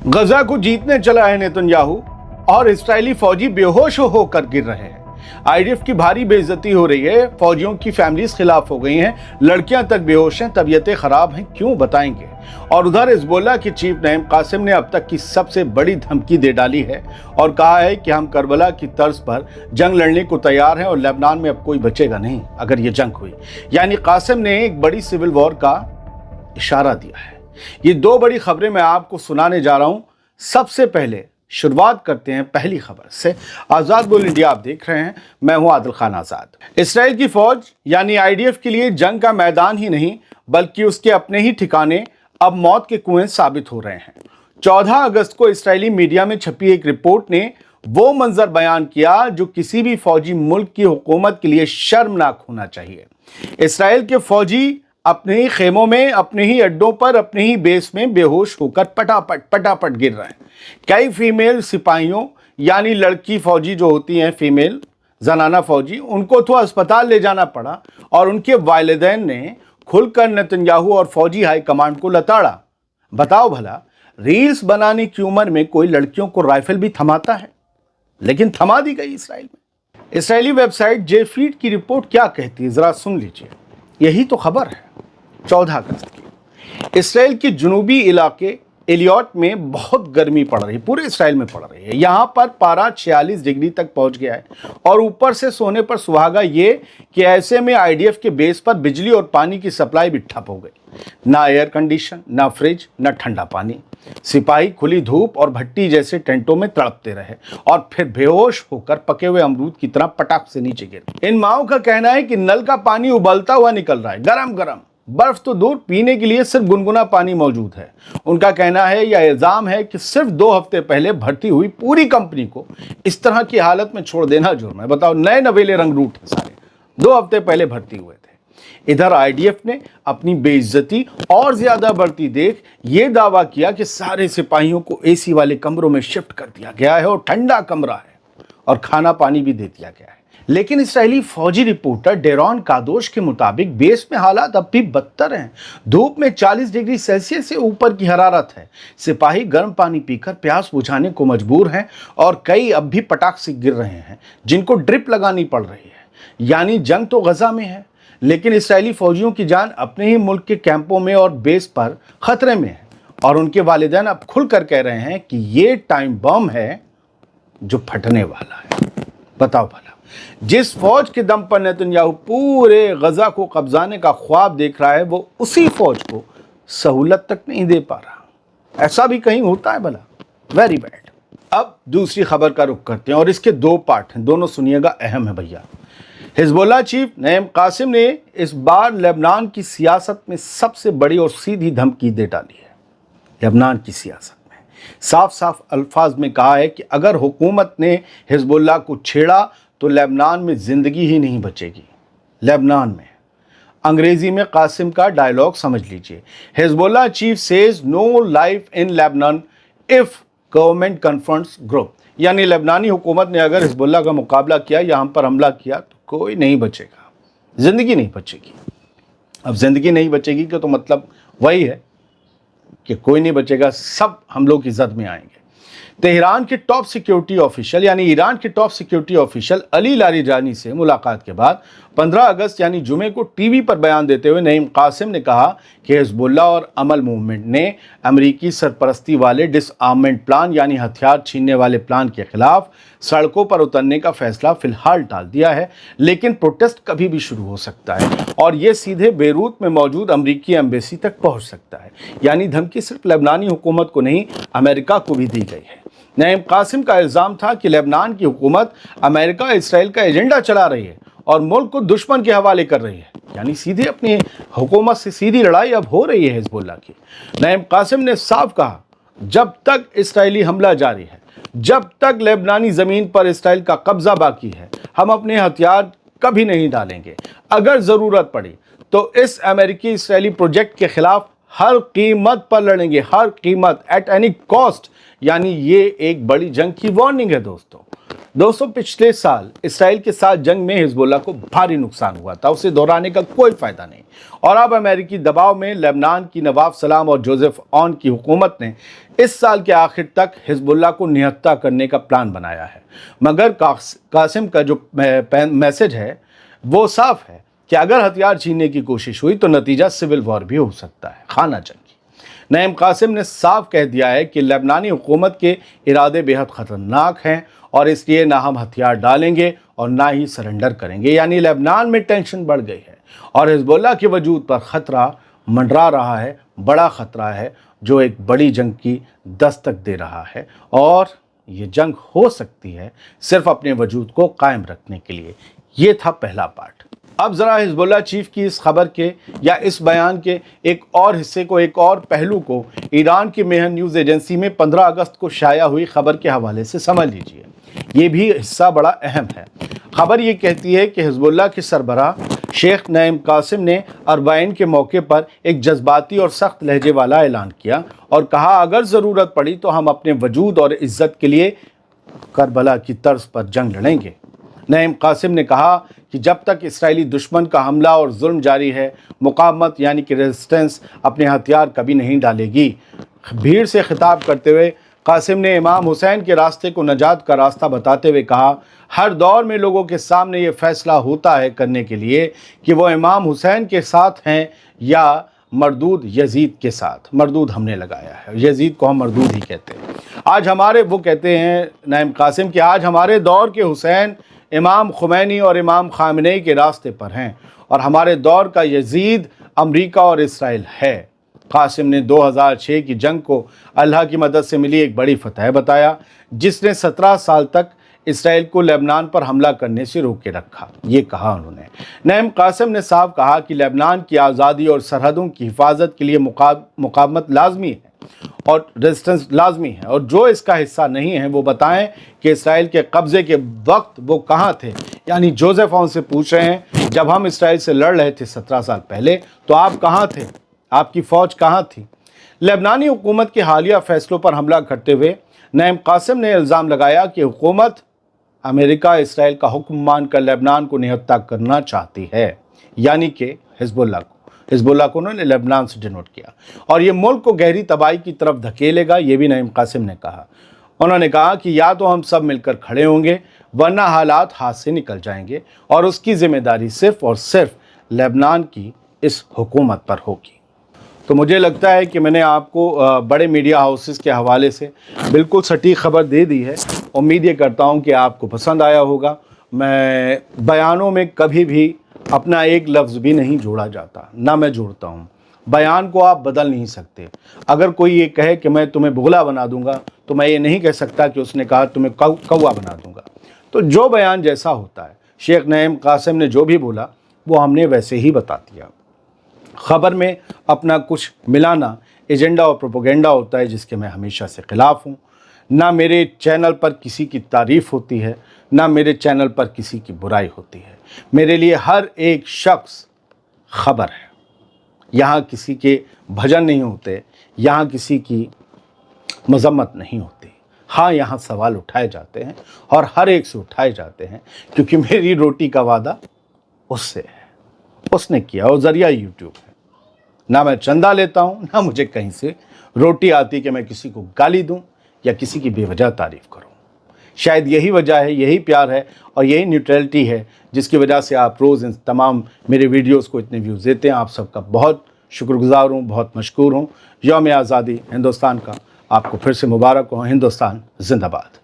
गजा को जीतने चला है नेतन्याहू और इस्राएली फौजी बेहोश होकर गिर रहे हैं। आईडीएफ की भारी बेइज्जती हो रही है, फौजियों की फैमिलीज खिलाफ हो गई हैं, लड़कियां तक बेहोश हैं, तबीयतें खराब हैं, क्यों बताएंगे। और उधर हिजबुल्लाह के चीफ नईम कासिम ने अब तक की सबसे बड़ी धमकी दे डाली है और कहा है कि हम करबला की तर्ज पर जंग लड़ने को तैयार हैं और लेबनान में अब कोई बचेगा नहीं अगर ये जंग हुई। यानी कासिम ने एक बड़ी सिविल वॉर का इशारा दिया है। ये दो बड़ी खबरें मैं आपको सुनाने जा रहा हूं। सबसे पहले शुरुआत करते हैं पहली खबर से। आजाद बोल इंडिया आप देख रहे हैं, मैं हूं आदिल खान आजाद। इसराइल की फौज यानी आईडीएफ के लिए जंग का मैदान ही नहीं बल्कि उसके अपने ही ठिकाने अब मौत के कुएं साबित हो रहे हैं। 14 अगस्त को इस्राएली मीडिया में छपी एक रिपोर्ट ने वो मंजर बयान किया जो किसी भी फौजी मुल्क की हुकूमत के लिए शर्मनाक होना चाहिए। इसराइल के फौजी अपने ही खेमों में, अपने ही अड्डों पर, अपने ही बेस में बेहोश होकर पटापट गिर रहे हैं। कई फीमेल सिपाहियों यानी लड़की फौजी जो होती हैं, फीमेल जनाना फौजी, उनको तो अस्पताल ले जाना पड़ा और उनके वालिदैन ने खुलकर नेतन्याहू और फौजी हाई कमांड को लताड़ा। बताओ भला, रील्स बनाने की उम्र में कोई लड़कियों को राइफल भी थमाता है? लेकिन थमा दी गई इसराइल में। इसराइली वेबसाइट जेफीड की रिपोर्ट क्या कहती है, जरा सुन लीजिए। यही तो खबर है 14 अगस्त की। इसराइल के जुनूबी इलाके एलियट में बहुत गर्मी पड़ रही है, पूरे इसराइल में पड़ रही है। यहाँ पर पारा 46 डिग्री तक पहुँच गया है और ऊपर से सोने पर सुहागा ये कि ऐसे में आईडीएफ के बेस पर बिजली और पानी की सप्लाई भी ठप हो गई। ना एयर कंडीशन, ना फ्रिज, ना ठंडा पानी। सिपाही खुली धूप और भट्टी जैसे टेंटों में तड़पते रहे और फिर बेहोश होकर पके हुए अमरूद की तरह पटाख से नीचे गिरे। इन माओं का कहना है कि नल का पानी उबलता हुआ निकल रहा है, गरम गरम। बर्फ तो दूर, पीने के लिए सिर्फ गुनगुना पानी मौजूद है। उनका कहना है या इल्जाम है कि सिर्फ 2 हफ्ते पहले भर्ती हुई पूरी कंपनी को इस तरह की हालत में छोड़ देना जुर्म है। बताओ, नए नवेले रंगरूट हैं सारे, 2 हफ्ते पहले भर्ती हुए थे। इधर आईडीएफ ने अपनी बेइज्जती और ज्यादा बढ़ती देख ये दावा किया कि सारे सिपाहियों को एसी वाले कमरों में शिफ्ट कर दिया गया है और ठंडा कमरा है और खाना पानी भी दे दिया गया है। लेकिन इस्राएली फौजी रिपोर्टर डेरॉन कादोश के मुताबिक बेस में हालात अब भी बदतर हैं। धूप में 40 डिग्री सेल्सियस से ऊपर की हरारत है। सिपाही गर्म पानी पीकर प्यास बुझाने को मजबूर हैं और कई अब भी पटाख से गिर रहे हैं जिनको ड्रिप लगानी पड़ रही है। यानी जंग तो गजा में है लेकिन इस्राएली फौजियों की जान अपने ही मुल्क के कैंपों में और बेस पर खतरे में है और उनके वालिदैन अब खुलकर कह रहे हैं कि ये टाइम बम है जो फटने वाला है। बताओ भला, जिस फौज के दम पर नेतन्याहू पूरे गजा को कब्जाने का ख्वाब देख रहा है वो उसी फौज को सहूलत तक नहीं दे पा रहा। ऐसा भी कहीं होता है भला? Very bad. अब दूसरी खबर का रुख करते हैं और इसके 2 पार्ट हैं, दोनों सुनिएगा, अहम है भैया। हिजबुल्लाह चीफ नईम कासिम ने इस बार लेबनान की सियासत में सबसे बड़ी और सीधी धमकी दे डाली है। लेबनान की सियासत में साफ साफ अल्फाज में कहा है कि अगर हुकूमत ने हिजबुल्लाह को छेड़ा तो लेबनान में जिंदगी ही नहीं बचेगी। लेबनान में, अंग्रेजी में कासिम का डायलॉग समझ लीजिए। Hezbollah chief says no life in Lebanon if government confronts group. यानी लेबनानी हुकूमत ने अगर हिजबुल्लाह का मुकाबला किया या हम पर हमला किया तो कोई नहीं बचेगा, जिंदगी नहीं बचेगी। अब जिंदगी नहीं बचेगी का तो मतलब वही है कि कोई नहीं बचेगा, सब हम लोग की जद में आएंगे। तेहरान के टॉप सिक्योरिटी ऑफिशियल यानी ईरान के top security official Ali Larijani से मुलाकात के बाद 15 अगस्त यानी जुमे को टीवी पर बयान देते हुए नईम कासिम ने कहा कि हिजबुल्लाह और अमल मूवमेंट ने अमेरिकी सरपरस्ती वाले डिसआर्ममेंट प्लान यानी हथियार छीनने वाले प्लान के खिलाफ सड़कों पर उतरने का फैसला फिलहाल टाल दिया है, लेकिन प्रोटेस्ट कभी भी शुरू हो सकता है और ये सीधे बेरूत में मौजूद अमेरिकी एम्बेसी तक पहुंच सकता है। यानी धमकी सिर्फ लेबनानी हुकूमत को नहीं, अमेरिका को भी दी गई है। नईम कासिम का इल्ज़ाम था कि लेबनान की हुकूमत अमेरिका इसराइल का एजेंडा चला रही है और मुल्क को दुश्मन के हवाले कर रही है। यानी सीधे अपनी हुकूमत से सीधी लड़ाई अब हो रही है हिजबुल्लाह की। नईम कासिम ने साफ कहा, जब तक इसराइली हमला जारी है, जब तक लेबनानी ज़मीन पर इसराइल का कब्जा बाकी है, हम अपने हथियार कभी नहीं डालेंगे। अगर ज़रूरत पड़ी तो इस अमेरिकी इसराइली प्रोजेक्ट के खिलाफ हर कीमत पर लड़ेंगे, हर कीमत, एट एनी कॉस्ट। यानी ये एक बड़ी जंग की वार्निंग है दोस्तों। दोस्तों, पिछले साल इसराइल के साथ जंग में हिजबुल्ला को भारी नुकसान हुआ था, उसे दोहराने का कोई फायदा नहीं। और अब अमेरिकी दबाव में लेबनान की नवाब सलाम और जोसेफ ऑन की हुकूमत ने इस साल के आखिर तक हिजबुल्ला को निहत्था करने का प्लान बनाया है। मगर कासिम का जो मैसेज है वो साफ है कि अगर हथियार छीनने की कोशिश हुई तो नतीजा सिविल वॉर भी हो सकता है, खाना जंगी। नईम कासिम ने साफ कह दिया है कि लेबनानी हुकूमत के इरादे बेहद ख़तरनाक हैं और इसलिए ना हम हथियार डालेंगे और ना ही सरेंडर करेंगे। यानी लेबनान में टेंशन बढ़ गई है और हिजबुल्ला के वजूद पर ख़तरा मंडरा रहा है, बड़ा ख़तरा है जो एक बड़ी जंग की दस्तक दे रहा है। और ये जंग हो सकती है सिर्फ अपने वजूद को कायम रखने के लिए। ये था पहला पार्ट। अब ज़रा हिजबुल्ला चीफ की इस खबर के या इस बयान के एक और हिस्से को, एक और पहलू को ईरान की मेहर न्यूज़ एजेंसी में 15 अगस्त को शाया हुई खबर के हवाले से समझ लीजिए। ये भी हिस्सा बड़ा अहम है। खबर ये कहती है कि हिजबुल्ला के सरबराह शेख नईम कासिम ने अरबाइन के मौके पर एक जज्बाती और सख्त लहजे वाला ऐलान किया और कहा, अगर ज़रूरत पड़ी तो हम अपने वजूद और इज़्ज़त के लिए करबला की तर्ज पर जंग लड़ेंगे। नईम कासिम ने कहा कि जब तक इस्राएली दुश्मन का हमला और जुल्म जारी है, मुकावमत यानी कि रेजिस्टेंस अपने हथियार कभी नहीं डालेगी। भीड़ से खिताब करते हुए कासिम ने इमाम हुसैन के रास्ते को नजात का रास्ता बताते हुए कहा, हर दौर में लोगों के सामने ये फैसला होता है करने के लिए कि वो इमाम हुसैन के साथ हैं या मरदूद यजीद के साथ। मरदूद हमने लगाया है, यजीद को हम मरदूद ही कहते हैं। आज हमारे, वो कहते हैं नईम कासिम कि आज हमारे दौर के हुसैन इमाम खुमैनी और इमाम खामनेई के रास्ते पर हैं और हमारे दौर का यजीद अमेरिका और इसराइल है। कासिम ने 2006 की जंग को अल्लाह की मदद से मिली एक बड़ी फतह बताया, जिसने 17 साल तक इसराइल को लेबनान पर हमला करने से रोके रखा। ये कहा उन्होंने। नईम कासिम ने साफ कहा कि लेबनान की आज़ादी और सरहदों की हिफाजत के लिए मुकावमत लाजमी है और रेजिस्टेंस लाजमी है, और जो इसका हिस्सा नहीं है वो बताएं कि इसराइल के कब्ज़े के वक्त वो कहाँ थे। यानी जोसेफ ऑन से पूछ रहे हैं, जब हम इसराइल से लड़ रहे थे 17 साल पहले तो आप कहाँ थे, आपकी फ़ौज कहाँ थी। लेबनानी हुकूमत के हालिया फ़ैसलों पर हमला करते हुए नईम कासिम ने इल्ज़ाम लगाया कि हुकूमत अमेरिका इसराइल का हुक्म मानकर लेबनान को निहत्था करना चाहती है, यानी कि हिजबुल्ला को उन्होंने लेबनान से डिनोट किया, और ये मुल्क को गहरी तबाही की तरफ धकेलेगा। ये भी नईम कासिम ने कहा। उन्होंने कहा कि या तो हम सब मिलकर खड़े होंगे वरना हालात हाथ से निकल जाएंगे और उसकी ज़िम्मेदारी सिर्फ़ और सिर्फ लेबनान की इस हुकूमत पर होगी। तो मुझे लगता है कि मैंने आपको बड़े मीडिया हाउसेस के हवाले से बिल्कुल सटीक खबर दे दी है। उम्मीद ये करता हूँ कि आपको पसंद आया होगा। मैं बयानों में कभी भी अपना एक लफ्ज़ भी नहीं जोड़ा जाता, ना मैं जोड़ता हूँ। बयान को आप बदल नहीं सकते। अगर कोई ये कहे कि मैं तुम्हें बुगला बना दूंगा तो मैं ये नहीं कह सकता कि उसने कहा तुम्हें कौवा बना दूंगा। तो जो बयान जैसा होता है, शेख नईम कासिम ने जो भी बोला वो हमने वैसे ही बता दिया। ख़बर में अपना कुछ मिलाना एजेंडा और प्रोपेगेंडा होता है, जिसके मैं हमेशा से ख़िलाफ़ हूँ। ना मेरे चैनल पर किसी की तारीफ़ होती है, ना मेरे चैनल पर किसी की बुराई होती है। मेरे लिए हर एक शख्स ख़बर है। यहाँ किसी के भजन नहीं होते, यहाँ किसी की मज़म्मत नहीं होती। हाँ, यहाँ सवाल उठाए जाते हैं और हर एक से उठाए जाते हैं, क्योंकि मेरी रोटी का वादा उससे है, उसने किया, और ज़रिया यूट्यूब है। ना मैं चंदा लेता हूँ, ना मुझे कहीं से रोटी आती कि मैं किसी को गाली दूँ या किसी की बेवजह तारीफ़ करूँ। शायद यही वजह है, यही प्यार है और यही न्यूट्रलिटी है जिसकी वजह से आप रोज़ इन तमाम मेरे वीडियोस को इतने व्यूज़ देते हैं। आप सबका बहुत शुक्रगुज़ार हूँ, बहुत मशकूर हूँ। यौम आज़ादी हिंदुस्तान का आपको फिर से मुबारक हो। हिंदुस्तान ज़िंदाबाद।